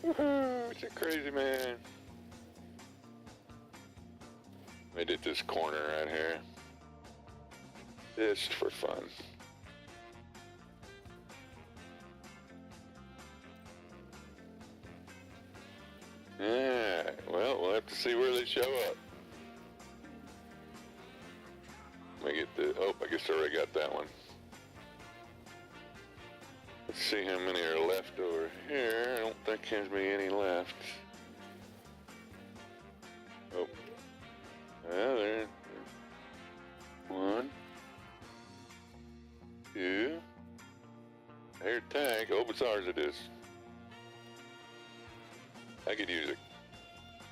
It's a crazy man. Made it this corner right here. Just for fun. Alright, well, we'll have to see where they show up. Let me get the, oh, I guess I already got that one. Let's see how many are left over here. I don't think there's be any left. Oh. Well, there's one. Two. Air tank. Oh, it's ours it is. I could use it.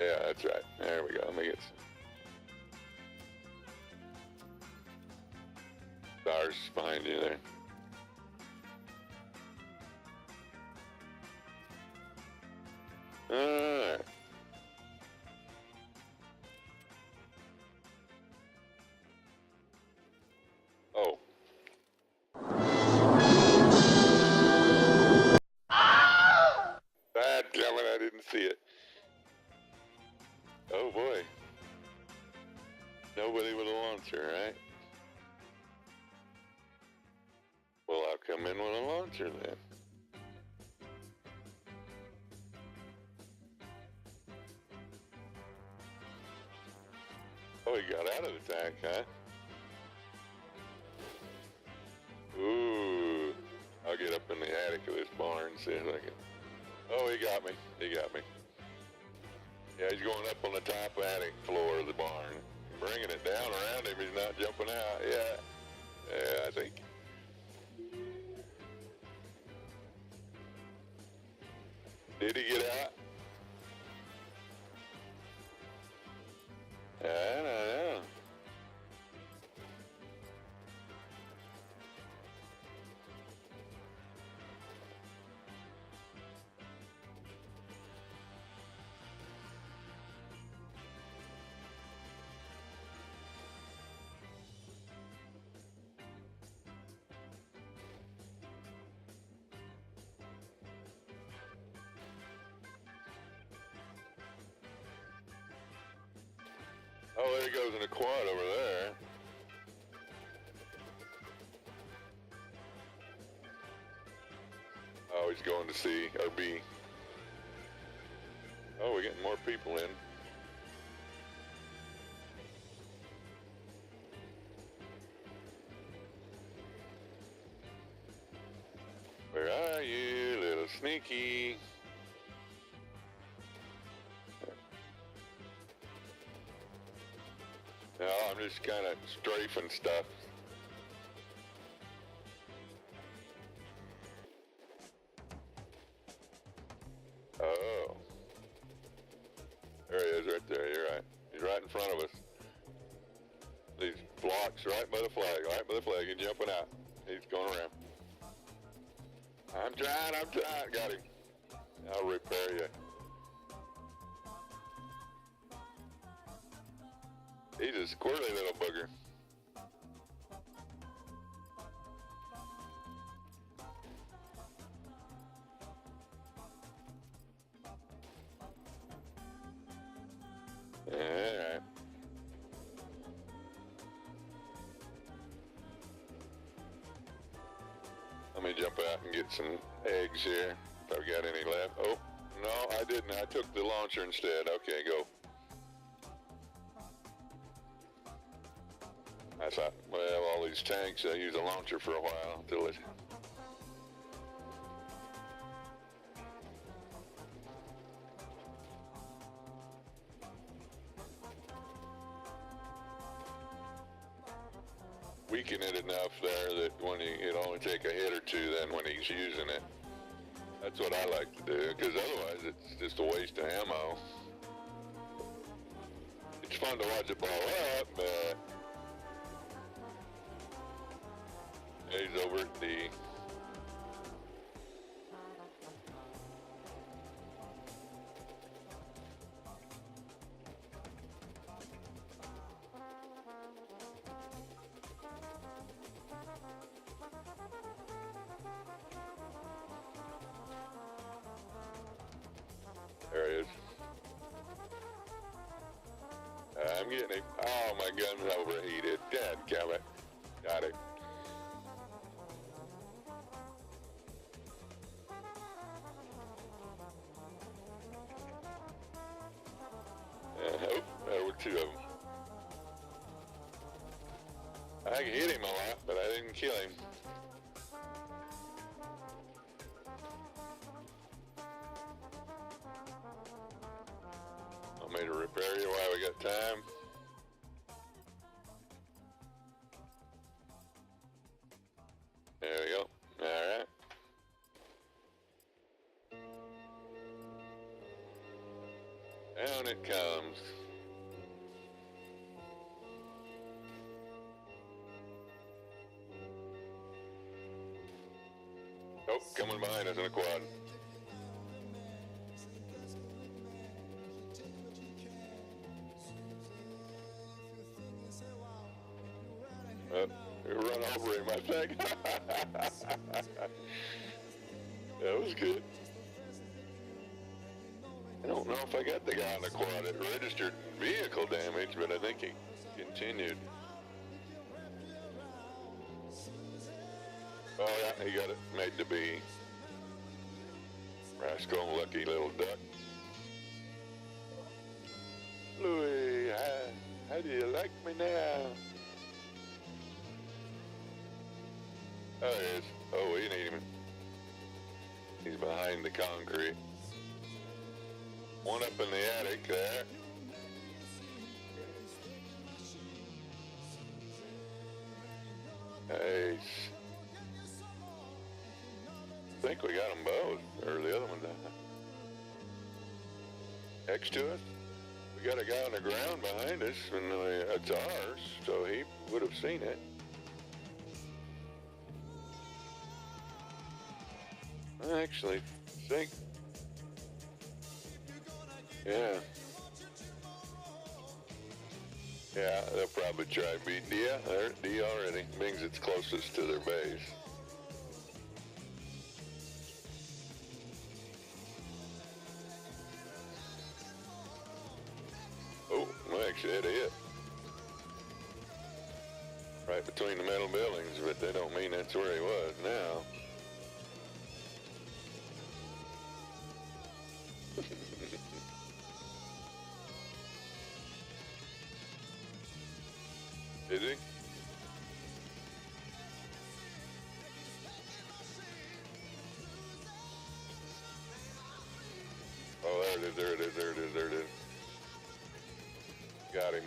Yeah, that's right. There we go. Let me get some. Ours behind you there. Alright. Oh. Bad coming, I didn't see it. Oh boy. Nobody with a launcher, right? Well, I'll come in with a launcher then. Oh, he got out of the tank, huh? Ooh. I'll get up in the attic of this barn and see if I can. Oh, he got me. He got me. Yeah, he's going up on the top attic floor of the barn. Bringing it down around him. He's not jumping out. Yeah. Yeah, I think. Did he get out? I don't know. Oh, there he goes in a quad over there. Oh, he's going to C or B. Oh, we're getting more people in. Where are you, little sneaky? No, I'm just kind of strafing stuff. Oh. There he is right there, you're right. He's right in front of us. These blocks right by the flag, he's jumping out. He's going around. I'm trying, got him. I'll repair you. He's a squirrely little booger. Alright. Let me jump out and get some eggs here, if I've got any left. Oh, no, I didn't. I took the launcher instead. Okay, go. I thought, well, all these tanks, I use a launcher for a while until it... weaken it enough there that when it'll only take a hit or two then when he's using it. That's what I like to do, because otherwise it's just a waste of ammo. It's fun to watch it blow up, but he's over at D. getting him. Oh, my gun's overheated. Dadgummit. Got it. Oh, there were two of them. I hit him a lot, but I didn't kill him. Want me to repair you while we got time? There we go. All right. Down it comes. Oh, coming behind us in a quad. We run over him, I think. That was good. I don't know if I got the guy on the quad. It registered vehicle damage, but I think he continued. Oh yeah, he got it made to be. Rascal, lucky little duck. Louis, how do you like me now? Oh, he is. Oh, we need him. He's behind the concrete. One up in the attic there. Nice. I think we got them both, or the other one died. Next to us, we got a guy on the ground behind us, and it's ours, so he would have seen it. I actually think, yeah, they'll probably try to beat D. They're at D already. Means it's closest to their base. Oh, well, actually that hit. Right between the metal buildings, but they don't mean that's where he was now. Did he? Oh, there it is, there it is, there it is, there it is. Got him.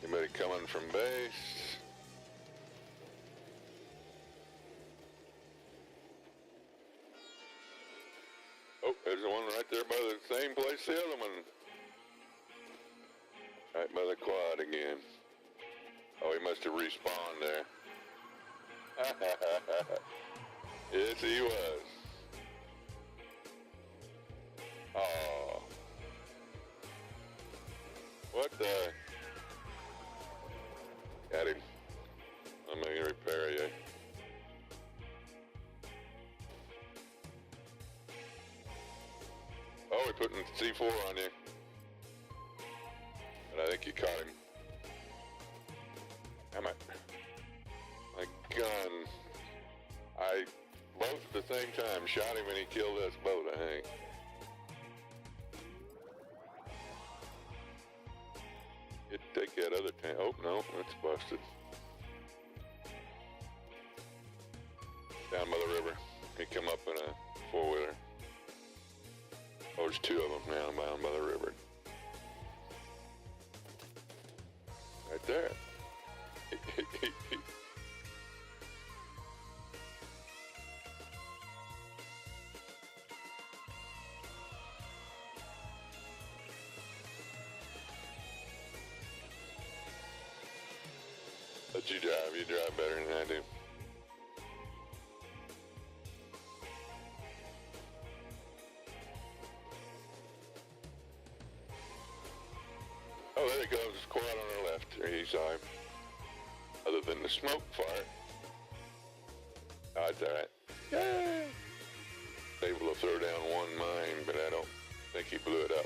Anybody coming from base? Oh, there's the one right there by the same place the other one. Right by the quad again. Oh, he must have respawned there. Yes, he was. Oh. What the? Got him. I'm going to repair you. Oh, we're putting C4 on you. And I think you caught him. Damn it. My gun. I, both at the same time, shot him and he killed us both, I think. You take that other tank. Oh, no, it's busted. Down by the river. He come up in a four-wheeler. Oh, there's two of them now down by the river. Right there. Let you drive. You drive better than I do. Oh, there he goes. Quad on our left. There he saw him. Other than the smoke fire. Oh, it's all right. Yay! Able to throw down one mine, but I don't think he blew it up.